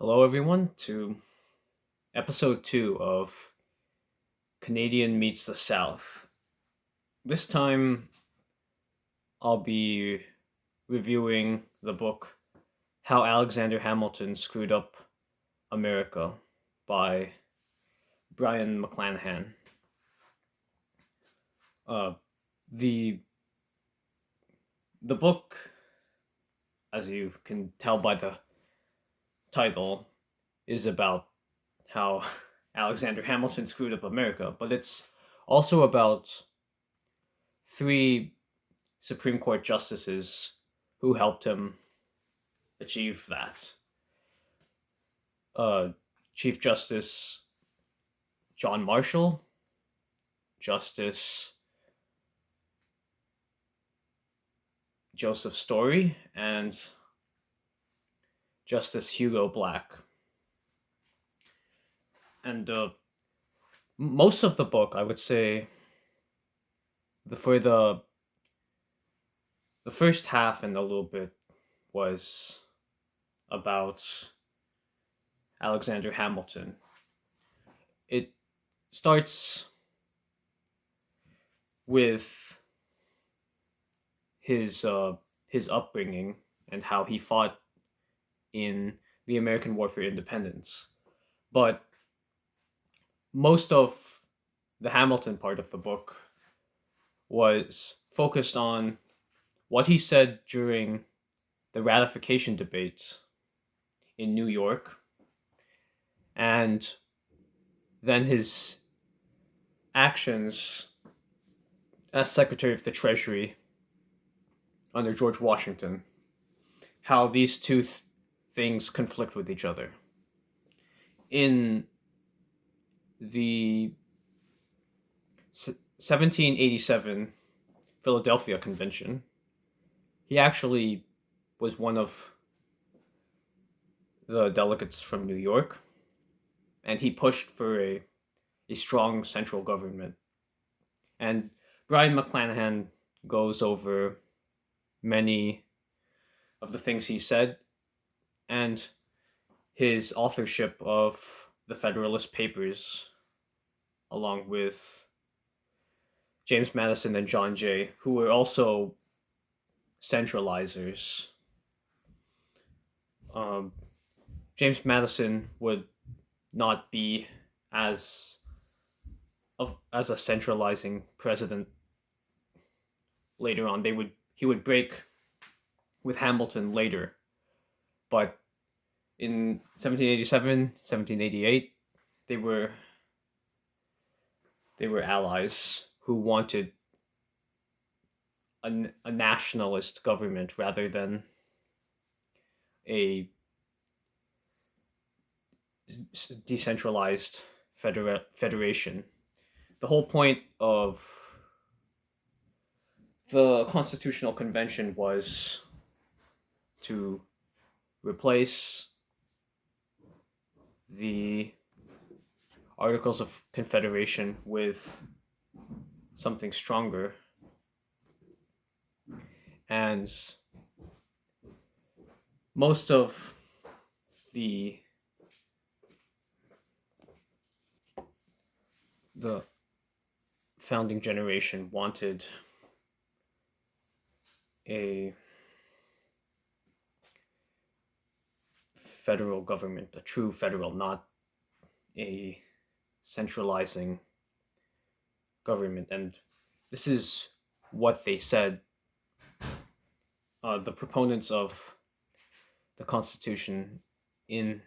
Hello, everyone, to episode 2 of Canadian Meets the South. This time, I'll be reviewing the book How Alexander Hamilton Screwed Up America by Brion McClanahan. Uh, the the book, as you can tell by the title, is about how Alexander Hamilton screwed up America, but it's also about three Supreme Court justices who helped him achieve that. Uh, Chief Justice John Marshall, Justice Joseph Story, and Justice Hugo Black. And most of the book, I would say, for the first half and a little bit was about Alexander Hamilton. It starts with his upbringing and how he fought in the American War for Independence. But most of the Hamilton part of the book was focused on what he said during the ratification debate in New York, and then his actions as Secretary of the Treasury under George Washington, how these things conflict with each other. In the 1787 Philadelphia Convention, he actually was one of the delegates from New York, and he pushed for a strong central government. And Brion McClanahan goes over many of the things he said and his authorship of the Federalist Papers, along with James Madison and John Jay, who were also centralizers. Um, James Madison would not be as as a centralizing president later on. He would break with Hamilton later, but in 1787, 1788, they were allies who wanted a nationalist government rather than a decentralized federation. The whole point of the Constitutional Convention was to replace the Articles of Confederation with something stronger. And most of the founding generation wanted a federal government, a true federal, not a centralizing government. And this is what they said. The proponents of the Constitution in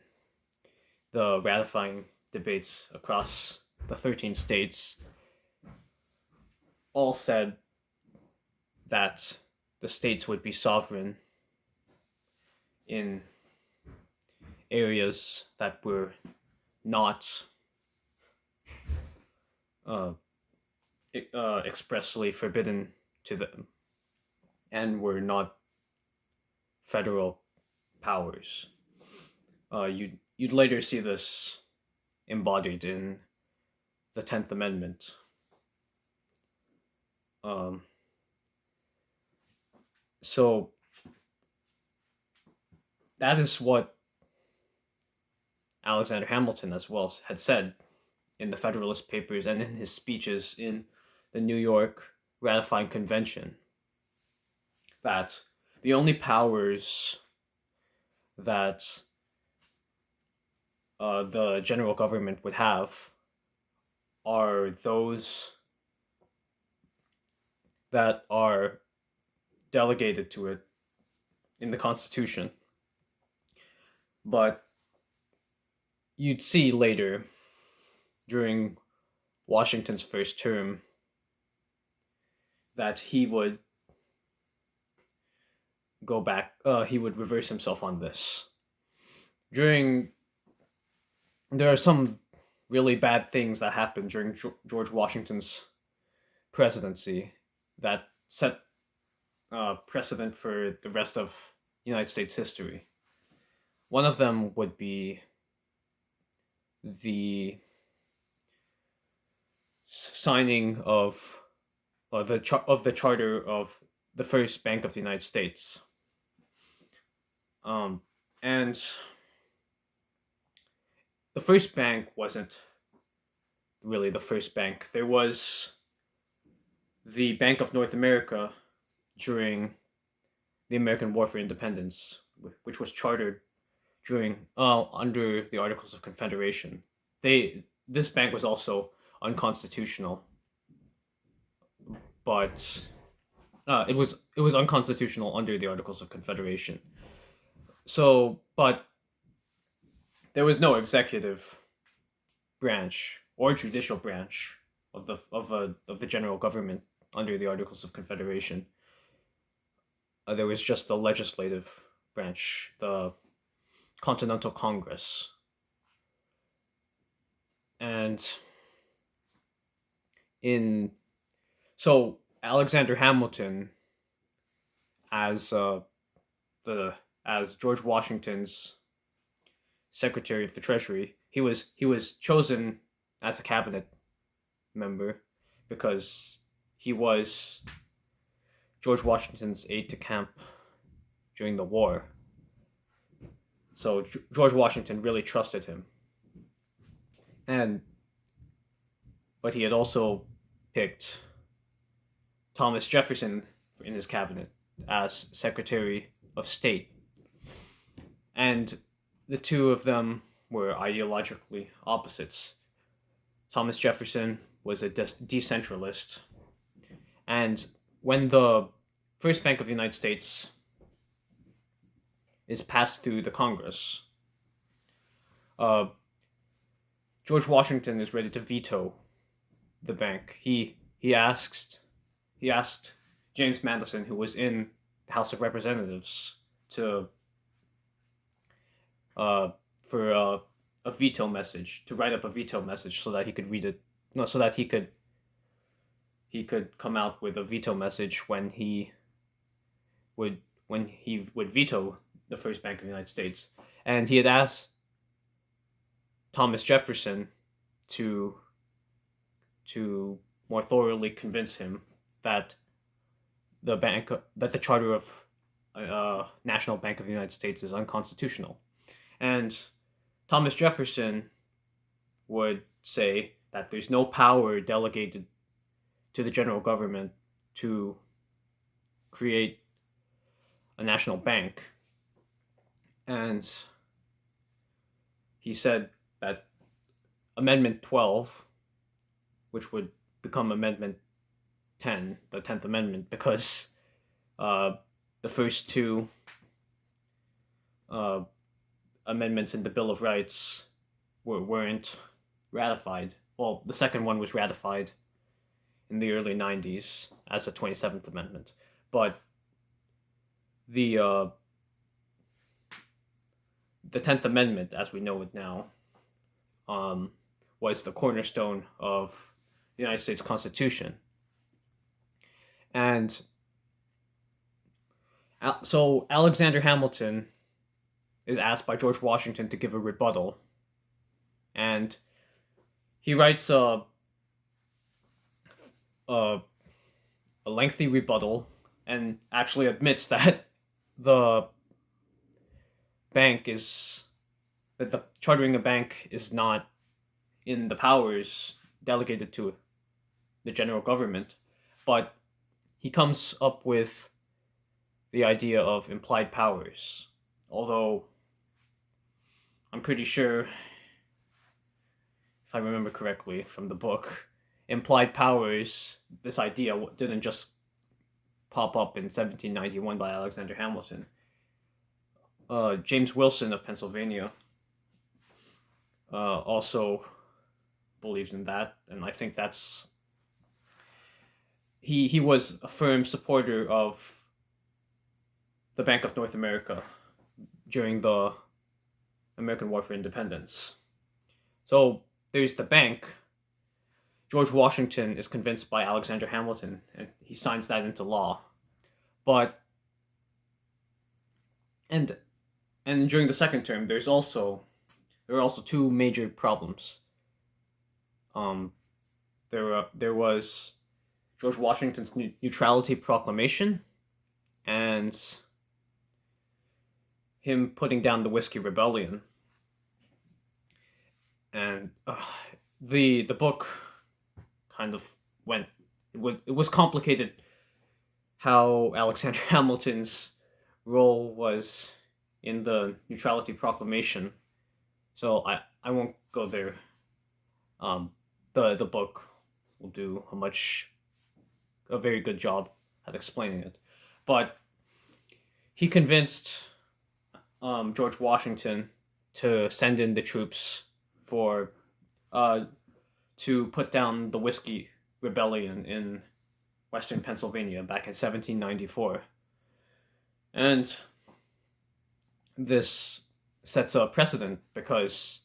the ratifying debates across the 13 states all said that the states would be sovereign in areas that were not expressly forbidden to them and were not federal powers. You'd later see this embodied in the 10th Amendment. So that is what Alexander Hamilton as well had said in the Federalist Papers and in his speeches in the New York ratifying convention, that the only powers that the general government would have are those that are delegated to it in the Constitution. But you'd see later, during Washington's first term, that he would go back, he would reverse himself on this. There are some really bad things that happened during George Washington's presidency that set precedent for the rest of United States history. One of them would be the signing of the charter of the first Bank of the United States. And the first bank wasn't really the first bank. There was the Bank of North America during the American War for Independence, which was chartered during under the Articles of Confederation. This bank was also unconstitutional, but it was unconstitutional under the Articles of Confederation. So, but there was no executive branch or judicial branch of the general government under the Articles of Confederation. There was just the legislative branch, the Continental Congress. And so Alexander Hamilton, as George Washington's Secretary of the Treasury, he was chosen as a cabinet member because he was George Washington's aide-de-camp during the war. So George Washington really trusted him. But he had also picked Thomas Jefferson in his cabinet as Secretary of State. And the two of them were ideologically opposites. Thomas Jefferson was a decentralist. And when the first Bank of the United States is passed through the Congress, George Washington is ready to veto the bank. He asked James Madison, who was in the House of Representatives, to for a veto message, to write up a veto message so that he could read it. No, so that he could come out with a veto message when he would veto the first Bank of the United States. And he had asked Thomas Jefferson to more thoroughly convince him that the charter of National Bank of the United States is unconstitutional. And Thomas Jefferson would say that there's no power delegated to the general government to create a national bank. And he said that Amendment 12, which would become Amendment 10, the 10th Amendment, because the first two amendments in the Bill of Rights weren't ratified. Well, the second one was ratified in the early 90s as the 27th Amendment. But the 10th Amendment, as we know it now, was the cornerstone of the United States Constitution. And so Alexander Hamilton is asked by George Washington to give a rebuttal. And he writes a lengthy rebuttal and actually admits that the that the chartering a bank is not in the powers delegated to the general government, but he comes up with the idea of implied powers. Although I'm pretty sure, if I remember correctly from the book, implied powers, this idea didn't just pop up in 1791 by Alexander Hamilton. James Wilson of Pennsylvania also believed in that, and I think he was a firm supporter of the Bank of North America during the American War for Independence. So there's the bank. George Washington is convinced by Alexander Hamilton, and he signs that into law. But and during the second term, there are also two major problems. Um, there was George Washington's neutrality proclamation, and him putting down the Whiskey Rebellion. And the book kind of went. It was complicated how Alexander Hamilton's role was in the neutrality proclamation, so I won't go there. The book will do a very good job at explaining it, but he convinced George Washington to send in the troops for to put down the Whiskey Rebellion in Western Pennsylvania back in 1794, and this sets a precedent because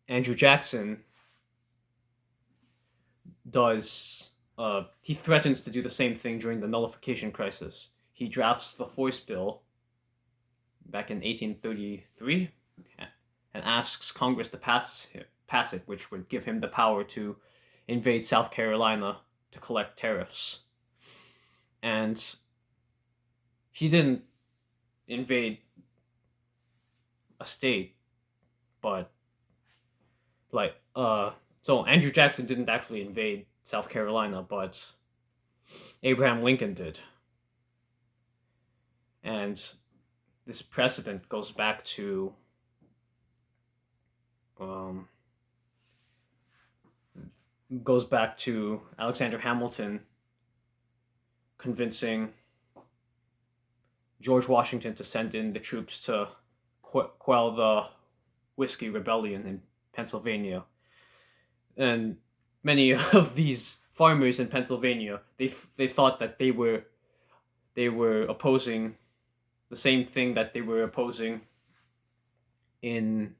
Andrew Jackson he threatens to do the same thing during the nullification crisis. He drafts the Force Bill back in 1833 and asks Congress to pass it, which would give him the power to invade South Carolina to collect tariffs. And he didn't invade a state, but so Andrew Jackson didn't actually invade South Carolina, but Abraham Lincoln did. And this precedent goes back to Alexander Hamilton convincing George Washington to send in the troops to quell the Whiskey Rebellion in Pennsylvania. And many of these farmers in Pennsylvania, they thought that they were opposing the same thing that they were opposing in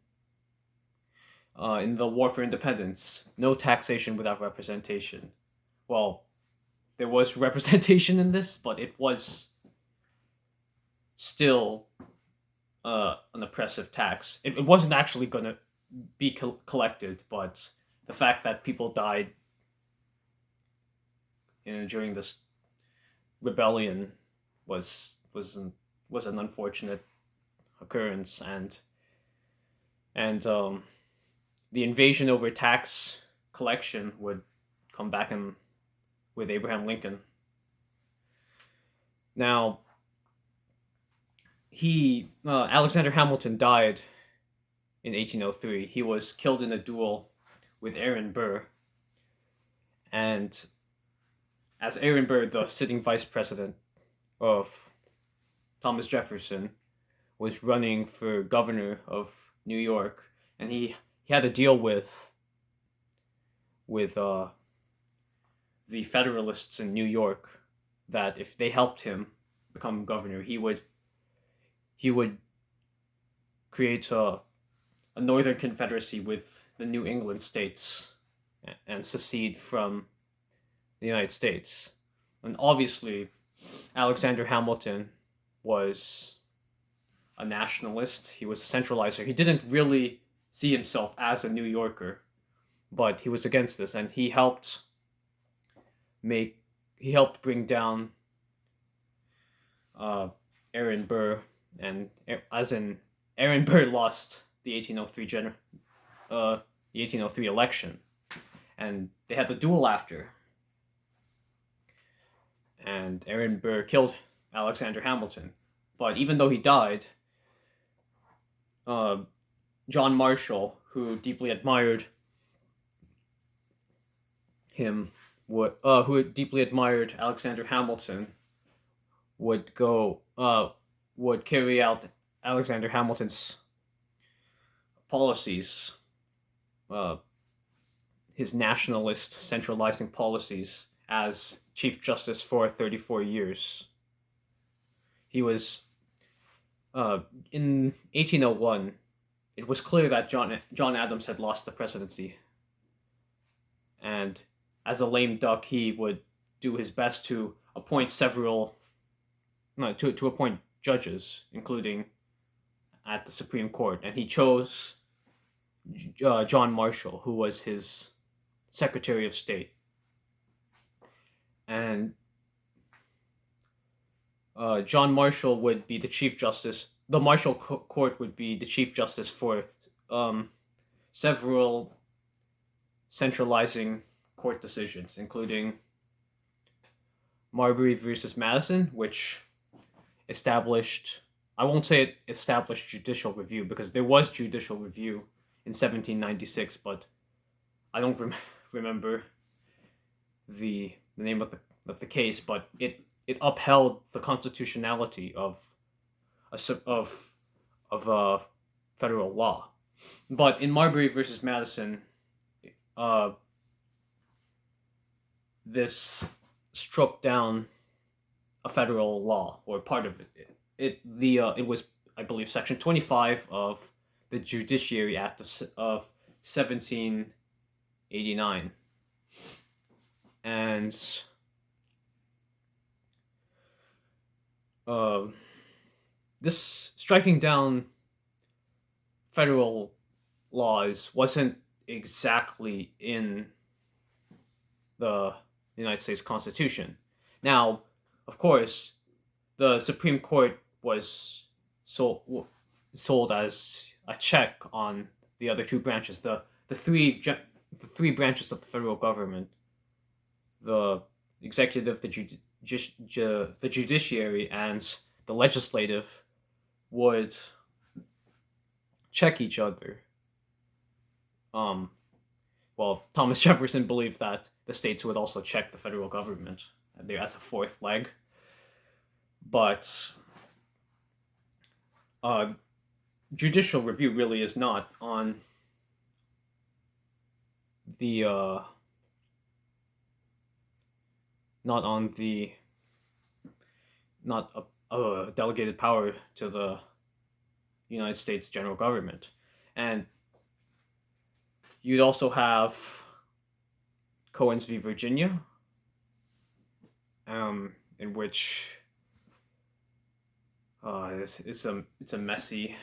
the War for Independence: no taxation without representation. Well, there was representation in this, but it was still an oppressive tax. It wasn't actually going to be collected, but the fact that people died during this rebellion was an unfortunate occurrence, and the invasion over tax collection would come back with Abraham Lincoln. Now, Alexander Hamilton died in 1803. He was killed in a duel with Aaron Burr, and as Aaron Burr, the sitting vice president of Thomas Jefferson, was running for governor of New York, and he had a deal with the Federalists in New York that if they helped him become governor, he would create a northern confederacy with the New England states and secede from the United States. And obviously, Alexander Hamilton was a nationalist. He was a centralizer. He didn't really see himself as a New Yorker, but he was against this, and he helped bring down Aaron Burr, and as in Aaron Burr lost the 1803 election, and they had the duel after. And Aaron Burr killed Alexander Hamilton, but even though he died, uh, John Marshall, who deeply admired him, who deeply admired Alexander Hamilton, would carry out Alexander Hamilton's policies, uh, his nationalist centralizing policies, as Chief Justice for 34 years. He was in 1801. It was clear that John Adams had lost the presidency, and as a lame duck, he would do his best to appoint to appoint judges, including at the Supreme Court, and he chose John Marshall, who was his Secretary of State, and John Marshall would be the Chief Justice. The Marshall Court would be the Chief Justice for several centralizing court decisions, including Marbury versus Madison, which established, I won't say it established judicial review, because there was judicial review in 1796, but I don't remember the name of the case, but it upheld the constitutionality of federal law. But in Marbury versus Madison, this struck down a federal law, or part of it. It was, I believe, Section 25 of the Judiciary Act of 1789, and this striking down federal laws wasn't exactly in the United States Constitution. Now, of course, the Supreme Court was sold as a check on the other two branches, the three branches of the federal government: the executive, the judiciary, and the legislative would check each other. Well, Thomas Jefferson believed that the states would also check the federal government there as a fourth leg, but judicial review really is not on the not a delegated power to the United States general government. And you'd also have Cohen's v. Virginia, in which it's a messy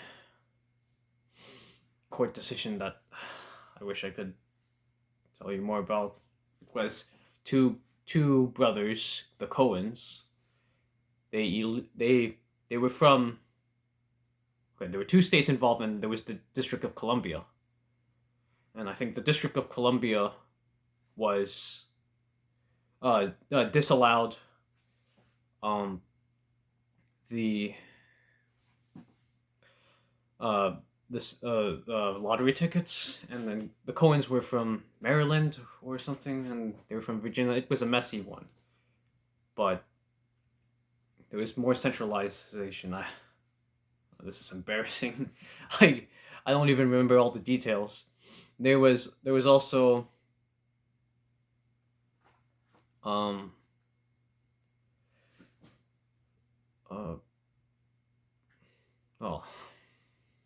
court decision that I wish I could tell you more about. It was two brothers, the Cohens. They were from. Okay, there were two states involved, and there was the District of Columbia. And I think the District of Columbia was disallowed the lottery tickets, and then the Cohens were from Maryland or something, and they were from Virginia. It was a messy one, but there was more centralization. This is embarrassing. I don't even remember all the details. There was also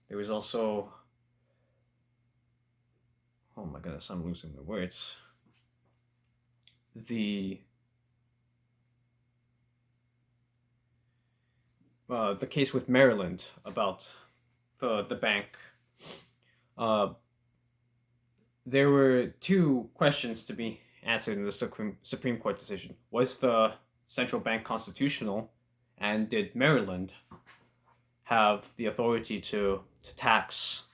there was also, oh my goodness, I'm losing the words. The case with Maryland about the bank. There were two questions to be answered in the Supreme Court decision. Was the central bank constitutional, and did Maryland have the authority to tax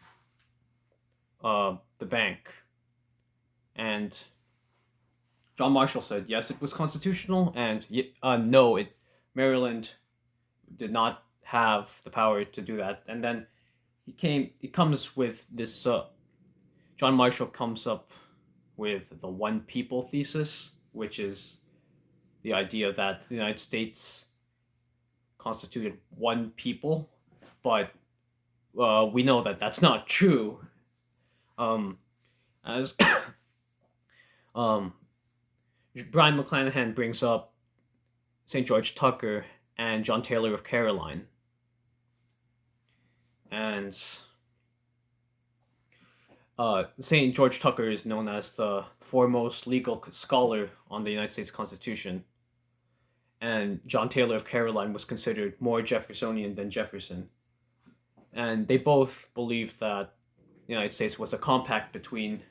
the bank. And John Marshall said yes, it was constitutional, and no, Maryland did not have the power to do that. And then he comes with this. John Marshall comes up with the one people thesis, which is the idea that the United States constituted one people, but we know that that's not true. Um, as um, Brion McClanahan brings up St. George Tucker and John Taylor of Caroline. And St. George Tucker is known as the foremost legal scholar on the United States Constitution. And John Taylor of Caroline was considered more Jeffersonian than Jefferson. And they both believed that the United States was a compact between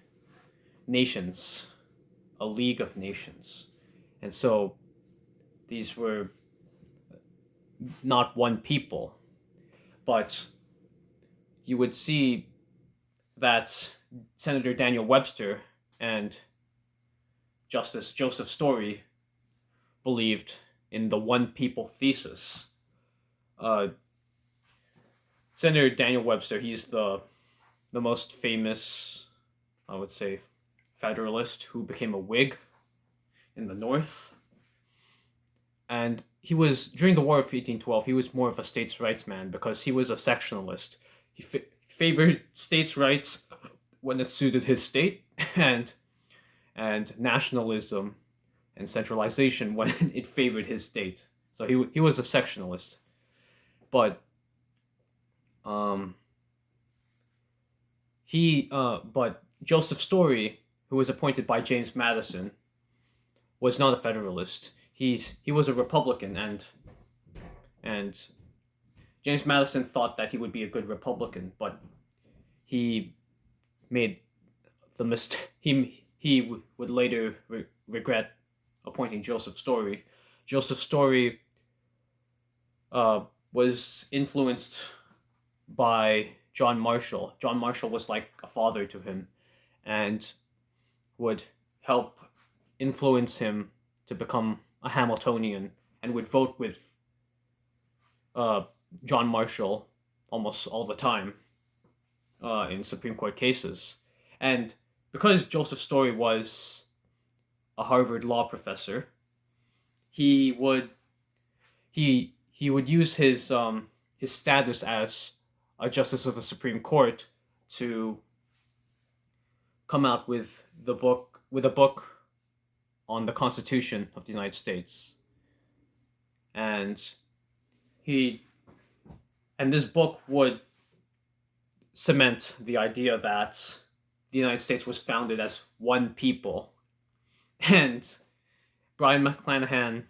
nations, a league of nations. And so these were not one people, but you would see that Senator Daniel Webster and Justice Joseph Story believed in the one people thesis. Senator Daniel Webster, he's the most famous, I would say, Federalist who became a Whig in the North. And he was, during the War of 1812, he was more of a states' rights man because he was a sectionalist. He favored states' rights when it suited his state, and nationalism and centralization when it favored his state. So he was a sectionalist. But but Joseph Story, who was appointed by James Madison, was not a Federalist. He was a Republican, and James Madison thought that he would be a good Republican, but he made the mistake. He would later regret appointing Joseph Story. Joseph Story was influenced by John Marshall. John Marshall was like a father to him, and would help influence him to become a Hamiltonian, and would vote with John Marshall almost all the time in Supreme Court cases. And because Joseph Story was a Harvard law professor, he would use his status as a justice of the Supreme Court to come out with a book on the Constitution of the United States. And this book would cement the idea that the United States was founded as one people. And Brion McClanahan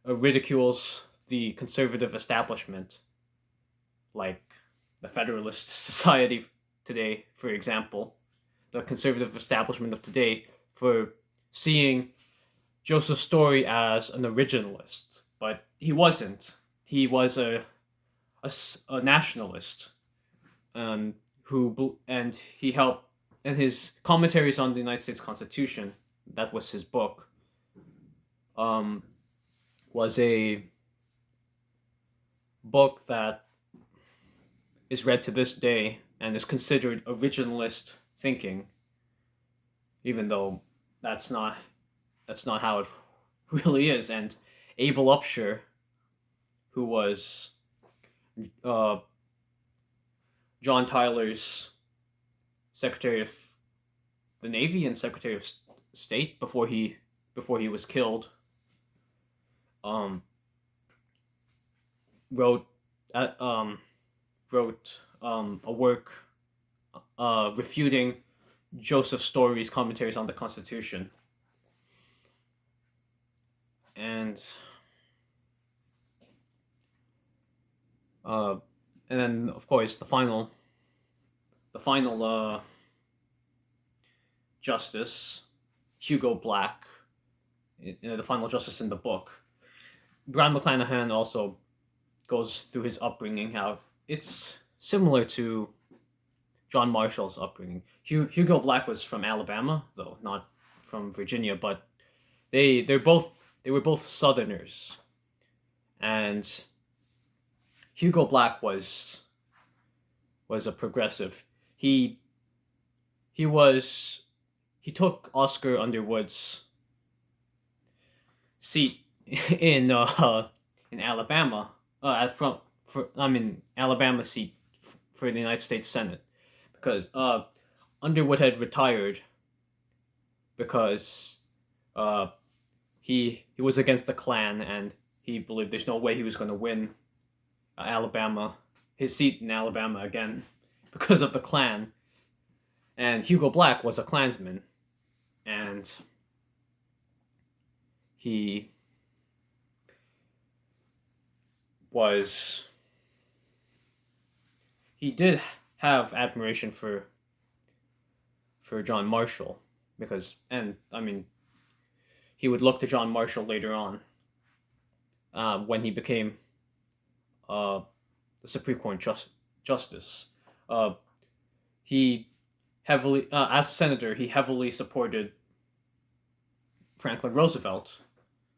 ridicules the conservative establishment, like the Federalist Society today, for example, the conservative establishment of today, for seeing Joseph Story as an originalist. But he wasn't. He was a nationalist, and he helped, and his commentaries on the United States Constitution, that was his book, was a book that is read to this day and is considered originalist thinking, even though that's not how it really is. And Abel Upshur, who was John Tyler's Secretary of the Navy and Secretary of State before he was killed, wrote a work refuting Joseph Story's commentaries on the Constitution. And then, of course, the final justice, Hugo Black, the final justice in the book. Brion McClanahan also goes through his upbringing, how it's similar to John Marshall's upbringing. Hugo Black was from Alabama, though not from Virginia, but they were both Southerners, and Hugo Black was a progressive. He he was he took Oscar Underwood's seat in Alabama, from for I mean Alabama seat for the United States Senate, because Underwood had retired because uh, he was against the Klan, and he believed there's no way he was going to win Alabama, his seat in Alabama again, because of the Klan. And Hugo Black was a Klansman, and he was he did have admiration for John Marshall, because, and I mean, he would look to John Marshall later on, when he became the Supreme Court justice. Uh, he heavily, as a senator, he heavily supported Franklin Roosevelt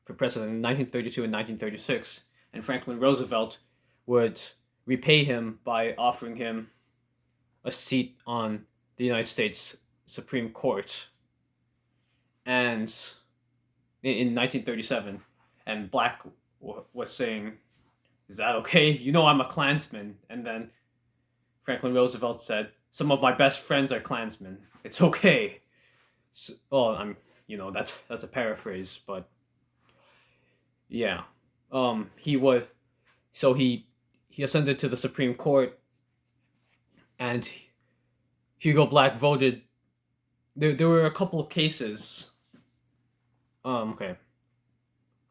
for president in 1932 and 1936, and Franklin Roosevelt would repay him by offering him a seat on the United States Supreme Court. And in 1937, and Black was saying, "Is that okay? You know I'm a Klansman." And then Franklin Roosevelt said, "Some of my best friends are Klansmen. It's okay." So, well, that's a paraphrase, but yeah, he was so he ascended to the Supreme Court, and Hugo Black voted. There were a couple of cases. Okay,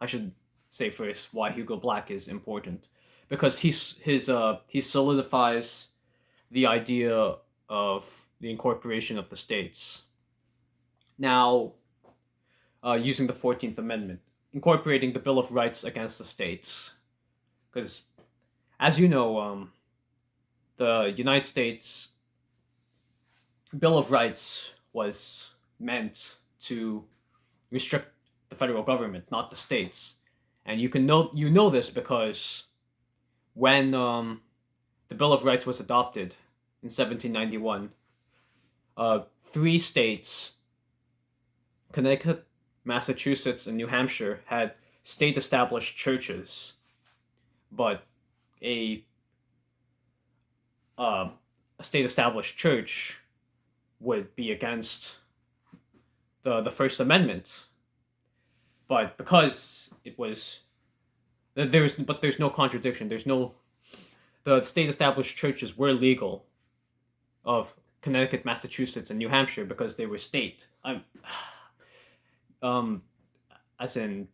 I should say first why Hugo Black is important, because he solidifies the idea of the incorporation of the states. Now, using the 14th Amendment, incorporating the Bill of Rights against the states, because, as you know, the United States Bill of Rights was meant to restrict the federal government, not the states. And you know this because when the Bill of Rights was adopted in 1791, three states, Connecticut, Massachusetts, and New Hampshire, had state-established churches, but a a state-established church would be against the First Amendment. But because it was there's no contradiction. There's no The state-established churches were legal of Connecticut, Massachusetts, and New Hampshire because they were state. Um, as in,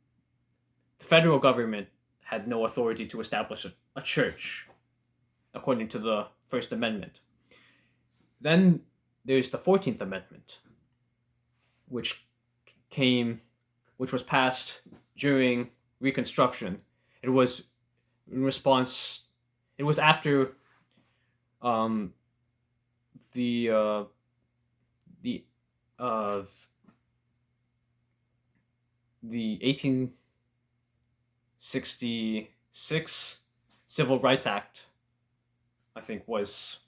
the federal government had no authority to establish a church, according to the First Amendment. Then there's the 14th Amendment, which which was passed during Reconstruction. It was in response. It was after the the uh, the 1866 Civil Rights Act, I think, was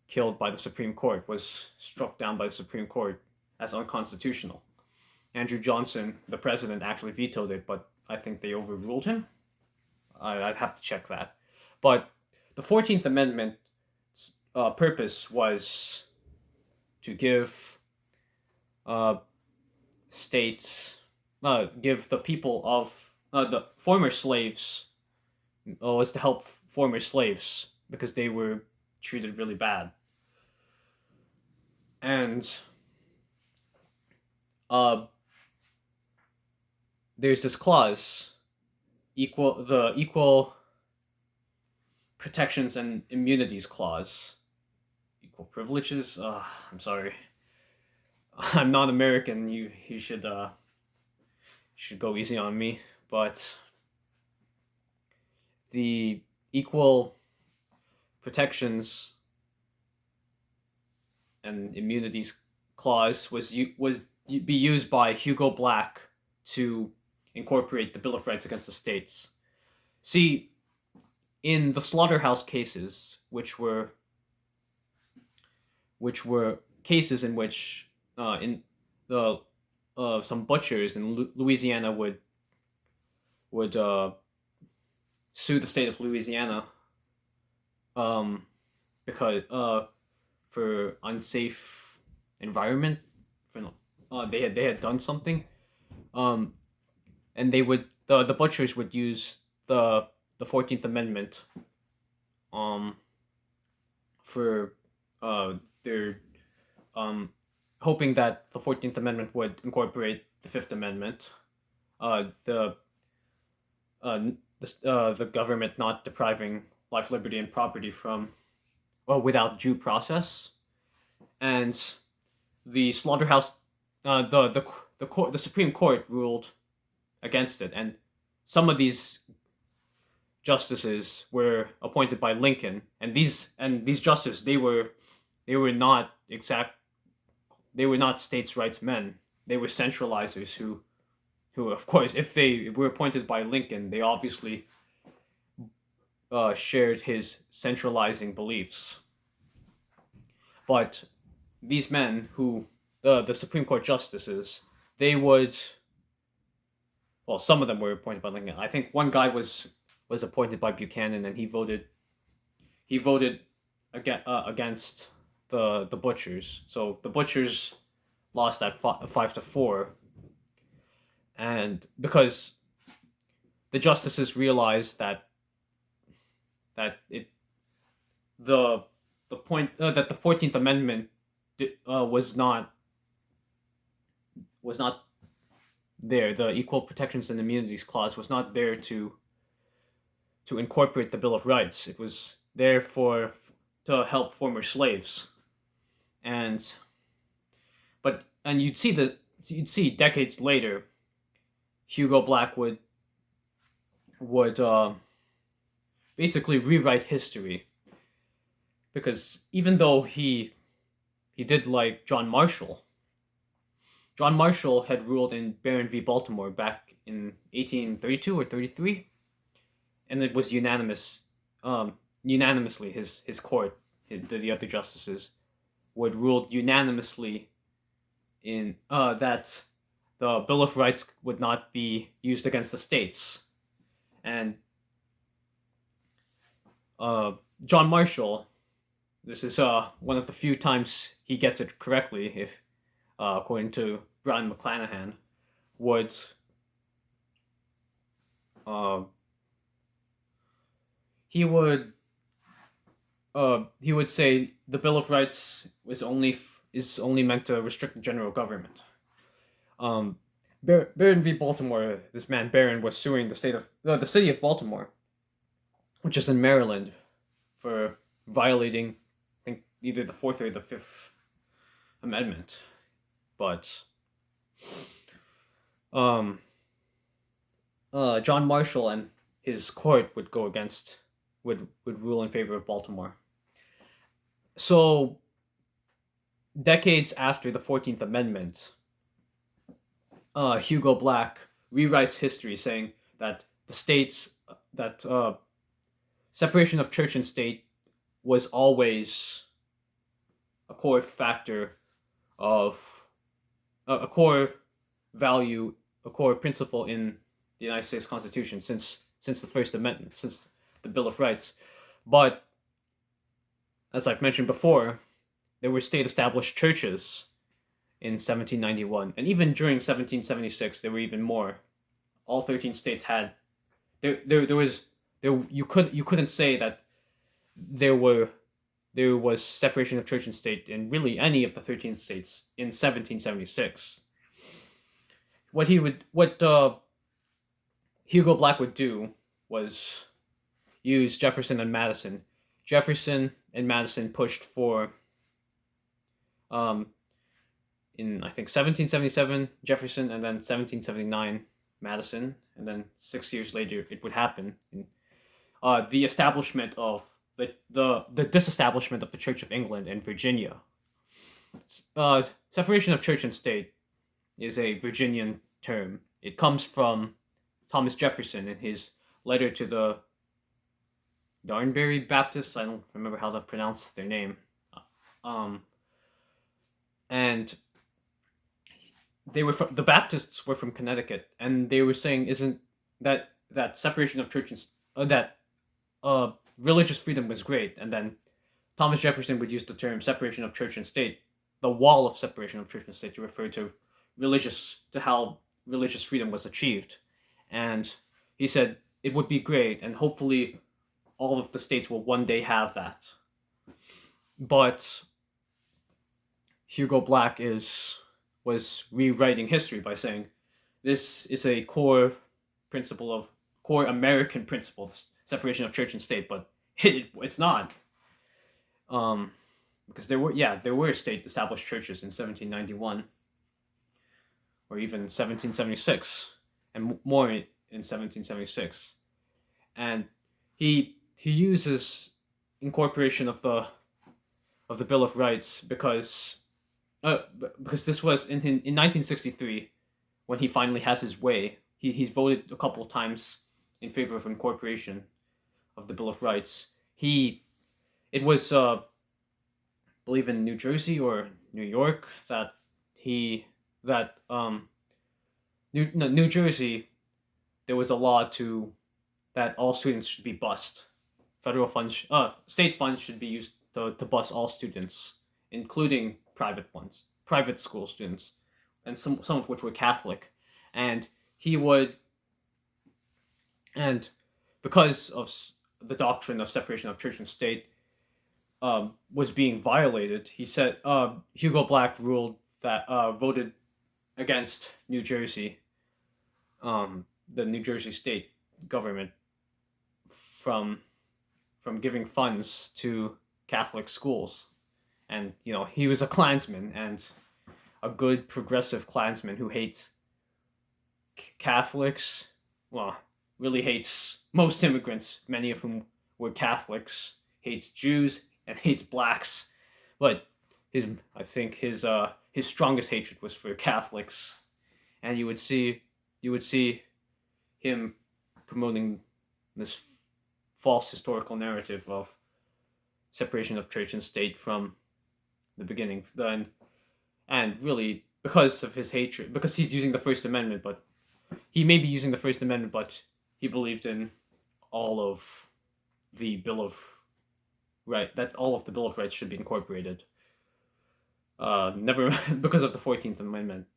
killed by the Supreme Court, was struck down by the Supreme Court as unconstitutional. Andrew Johnson, the president, actually vetoed it, but I think they overruled him. I'd have to check that. But the 14th Amendment's purpose was to give states, give the people of the former slaves, was to help former slaves because they were treated really bad. And there's this clause, equal protections and immunities clause, equal privileges. I'm sorry, I'm not American. You should go easy on me, but the equal protections and immunities clause was be used by Hugo Black to incorporate the Bill of Rights against the states. See, in the slaughterhouse cases, which were cases in which in the some butchers in Louisiana would sue the state of Louisiana um, because for unsafe environment. For they had done something, um, and the butchers would use the 14th Amendment um for their um hoping that the 14th Amendment would incorporate the Fifth Amendment, the the government not depriving life, liberty, and property from without due process, and the slaughterhouse, the Supreme Court ruled against it, and some of these justices were appointed by Lincoln, and these justices they were not exact they were not states' rights men. They were centralizers who of course if they were appointed by Lincoln, they obviously shared his centralizing beliefs. But these men who the Supreme Court justices, they would well, some of them were appointed by Lincoln. I think one guy was appointed by Buchanan, and he voted against the butchers. So the butchers lost at 5-4, and because the justices realized that it the the point that the 14th Amendment was not there. The Equal Protections and Immunities Clause was not there to incorporate the Bill of Rights. It was there to help former slaves, and you'd see decades later, Hugo Black would basically rewrite history, because even though he did like John Marshall had ruled in Barron v. Baltimore back in 1832 or 33, and it was unanimously his court, the other justices would rule unanimously in that the Bill of Rights would not be used against the states, and John Marshall. This is one of the few times he gets it correctly, if according to Brion McClanahan, would uh, he would he would say the Bill of Rights is only meant to restrict the general government. Barron v. Baltimore, this man Barron was suing the city of Baltimore, which is in Maryland, for violating, I think, either the Fourth or the Fifth Amendment. But John Marshall and his court would rule in favor of Baltimore. So decades after the 14th Amendment, Hugo Black rewrites history, saying that that separation of church and state was always a core factor of a core value, a core principle in the United States Constitution since the First Amendment, since the Bill of Rights. But as I've mentioned before, there were state-established churches in 1791, and even during 1776, there were even more. All 13 states had there was there you couldn't say that there was separation of church and state in really any of the 13 states in 1776. What Hugo Black would do was use Jefferson and Madison. Jefferson and Madison pushed for um, in I think 1777 Jefferson, and then 1779 Madison, and then 6 years later it would happen. the establishment of the disestablishment of the Church of England in Virginia. Separation of church and state is a Virginian term. It comes from Thomas Jefferson in his letter to the Darnberry Baptists. I don't remember how to pronounce their name. Um, and the Baptists were from Connecticut, and they were saying isn't that separation of church and that religious freedom was great, and then Thomas Jefferson would use the term separation of church and state, the wall of separation of church and state, to refer to how religious freedom was achieved, and he said it would be great, and hopefully all of the states will one day have that. But Hugo Black was rewriting history by saying this is a core American principle, separation of church and state, but it's not. Because there were state established churches in 1791, or even 1776, and more in 1776, and he uses incorporation of the Bill of Rights because this was in 1963 when he finally has his way. He's voted a couple of times in favor of incorporation of the Bill of Rights. It was I believe in New Jersey or New York New Jersey, there was a law that all students should be bused. State funds should be used to bus all students, including private school students, and some of which were Catholic, and he would, and because of the doctrine of separation of church and state was being violated, he said Hugo Black voted against New Jersey, the New Jersey state government, from giving funds to Catholic schools. And he was a Klansman, and a good progressive Klansman who hates Catholics. Well, really hates most immigrants, many of whom were Catholics. Hates Jews and hates blacks, but I think his strongest hatred was for Catholics, and you would see him promoting this false historical narrative of separation of church and state from the beginning. Then, and really because of his hatred, because he's using the First Amendment, but he may be using the First Amendment, but he believed in all of the Bill of Rights should be incorporated. Never because of the 14th Amendment.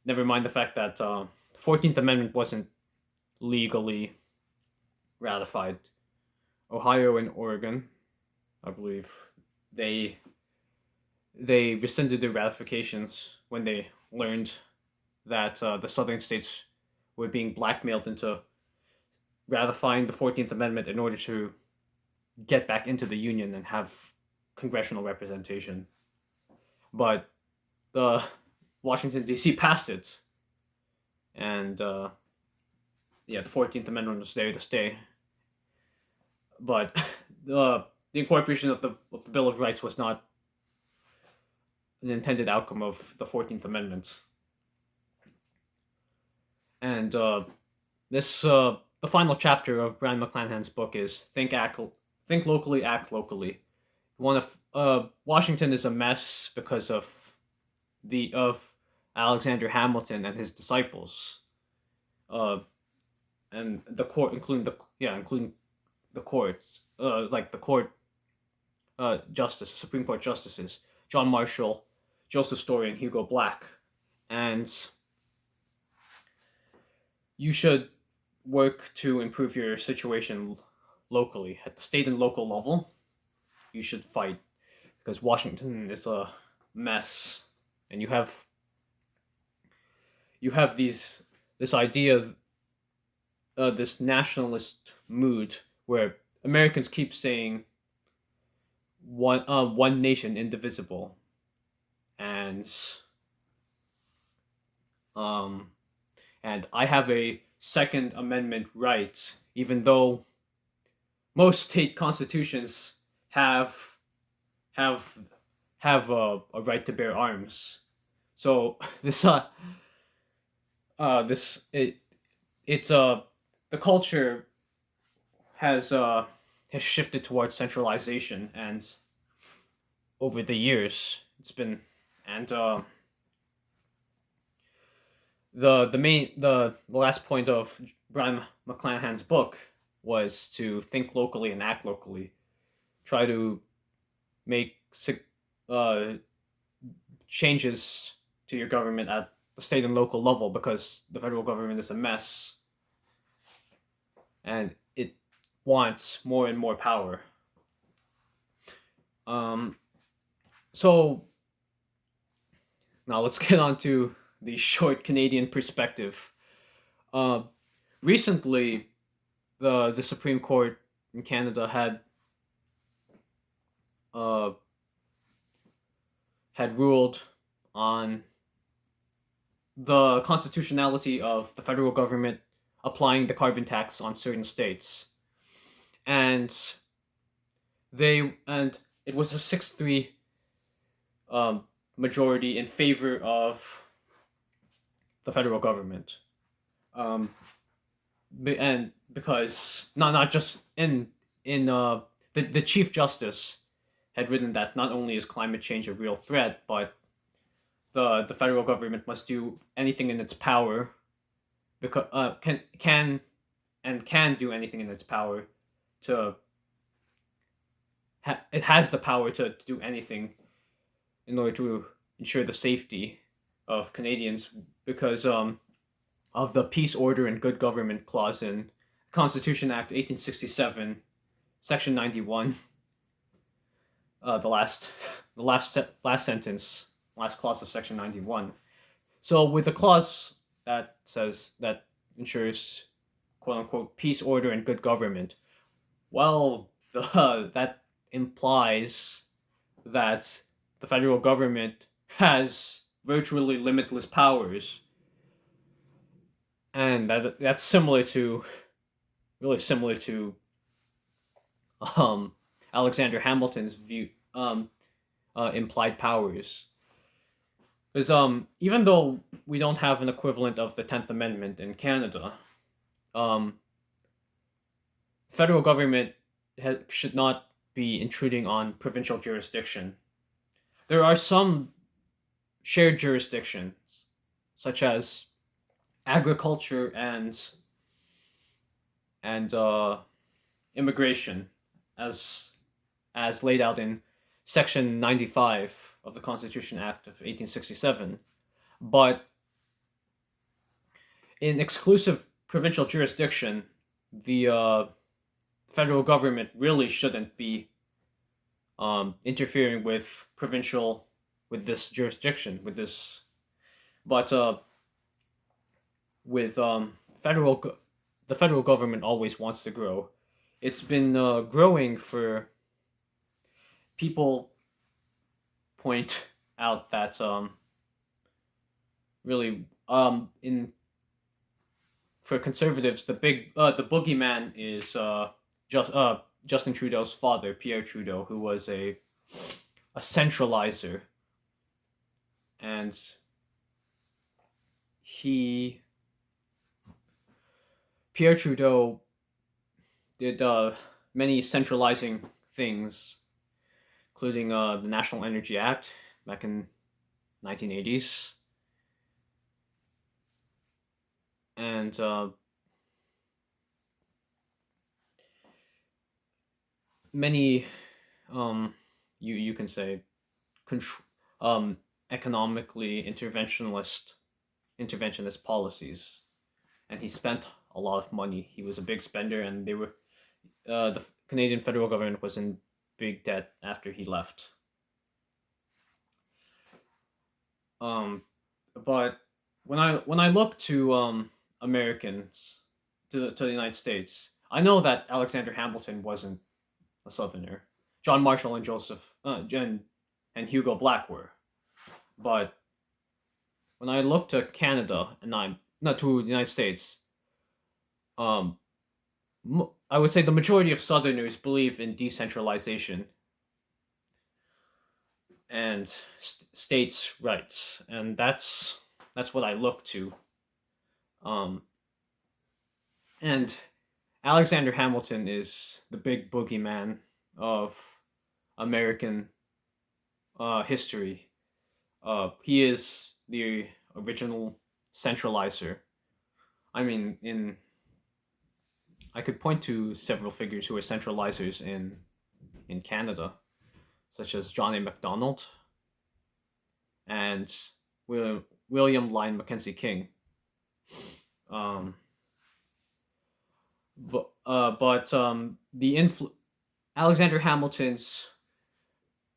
Never mind the fact that the 14th Amendment wasn't legally ratified. Ohio and Oregon, I believe, they rescinded their ratifications when they learned that the southern states were being blackmailed into ratifying the 14th Amendment in order to get back into the Union and have congressional representation. But the Washington, D.C. passed it, and the 14th Amendment was there to stay. But the incorporation of the Bill of Rights was not an intended outcome of the 14th Amendment. And the final chapter of Brion McClanahan's book is Think Locally, Act Locally. Washington is a mess because of Alexander Hamilton and his disciples, and the court, including the courts, like the court Supreme Court justices, John Marshall, Joseph Story, and Hugo Black. And you should work to improve your situation locally at the state and local level. You should fight, because Washington is a mess, and you have this idea of this nationalist mood where Americans keep saying one nation indivisible, and I have a Second Amendment right, even though most state constitutions have have have a right to bear arms. So this it's the culture has uh has shifted towards centralization, and over the years it's been and the last point of Brian McClanahan's book was to think locally and act locally. Try to make uh, changes to your government at the state and local level, because the federal government is a mess and it wants more and more power. Um, so now let's get on to the short Canadian perspective. Uh, Recently, the Supreme Court in Canada uh, had ruled on the constitutionality of the federal government applying the carbon tax on certain states, and it was a 6-3 um, majority in favor of the federal government. Um, and because not just in the chief justice had written that not only is climate change a real threat, but the federal government must do anything in its power, because can do anything in its power to it has the power to do anything in order to ensure the safety of Canadians, because of the peace, order, and good government clause in Constitution Act 1867, Section 91. The last sentence, last clause of Section 91. So with a clause that says that ensures quote unquote peace, order, and good government, well, that implies that the federal government has virtually limitless powers, and that's really similar to um, Alexander Hamilton's view, implied powers. Because even though we don't have an equivalent of the 10th Amendment in Canada, um, federal government should not be intruding on provincial jurisdiction. There are some shared jurisdictions, such as agriculture and immigration, as laid out in Section 95 of the Constitution Act of 1867. But in exclusive provincial jurisdiction, the federal government really shouldn't be interfering with this jurisdiction, with this. But with the federal government always wants to grow. It's been growing for people point out that really in for conservatives, the boogeyman is Justin Trudeau's father, Pierre Trudeau, who was a centralizer, and he Pierre Trudeau did many centralizing things, including the National Energy Act back in 1980s, and many you can say economically interventionist policies, and he spent a lot of money. He was a big spender, and the Canadian federal government was in big debt after he left. But when I look to Americans, to the United States, I know that Alexander Hamilton wasn't a Southerner. John Marshall and and Hugo Black were. But when I look to Canada, and I'm not to the United States, um, I would say the majority of Southerners believe in decentralization and states' rights, and that's what I look to. Um, and Alexander Hamilton is the big boogeyman of American history. He is the original centralizer. I mean, in I could point to several figures who were centralizers in Canada, such as John A. Macdonald and William Lyon Mackenzie King. Um, but Alexander Hamilton's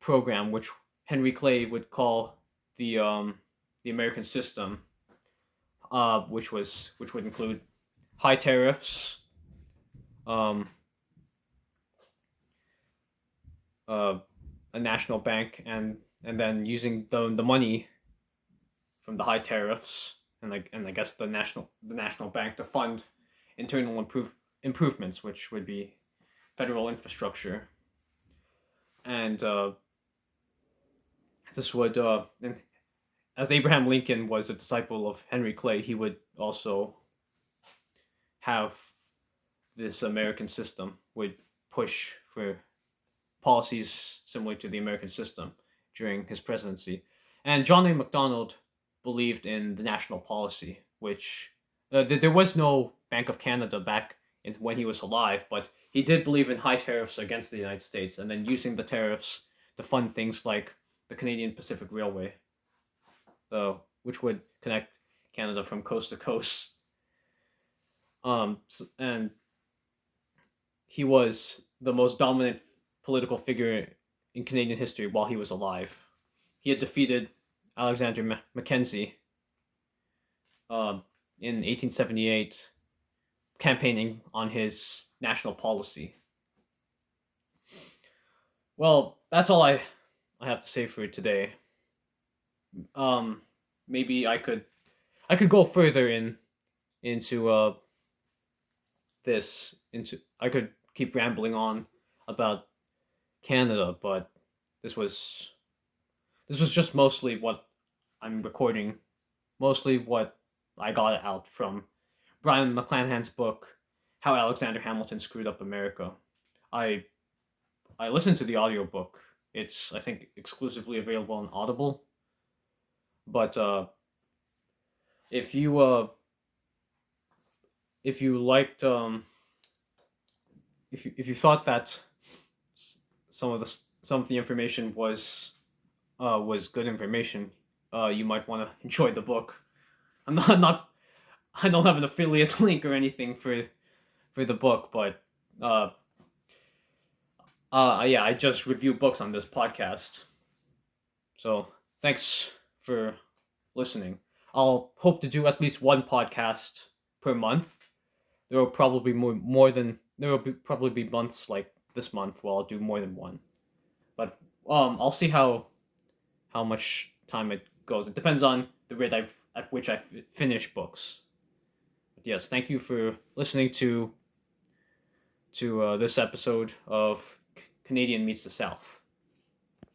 program, which Henry Clay would call the American system, which would include high tariffs, um, uh, a national bank, and then using the money from the high tariffs and I guess the national bank to fund improvements, which would be federal infrastructure, and this would and as Abraham Lincoln was a disciple of Henry Clay, he would also have this American system, would push for policies similar to the American system during his presidency. And John A. Macdonald believed in the national policy, which there was no Bank of Canada back when he was alive, but he did believe in high tariffs against the United States and then using the tariffs to fund things like the Canadian Pacific Railway, which would connect Canada from coast to coast. And he was the most dominant political figure in Canadian history while he was alive. He had defeated Alexander Mackenzie in 1878, campaigning on his national policy. Well, that's all I have to say for today. Maybe I could go further into this into I could keep rambling on about Canada, but this was just mostly what I'm recording, mostly what I got out from Brion McClanahan's book, How Alexander Hamilton Screwed Up America. I listened to the audiobook. It's, I think, exclusively available on Audible. But if you liked if you thought that some of the information was good information, you might want to enjoy the book. I'm not I don't have an affiliate link or anything for the book, but yeah, I just review books on this podcast. So thanks for listening. I'll hope to do at least one podcast per month. There will probably be probably be months like this month where I'll do more than one. But I'll see how much time it goes. It depends on the rate at which I finish books. But yes, thank you for listening to this episode of Canadian Meets the South.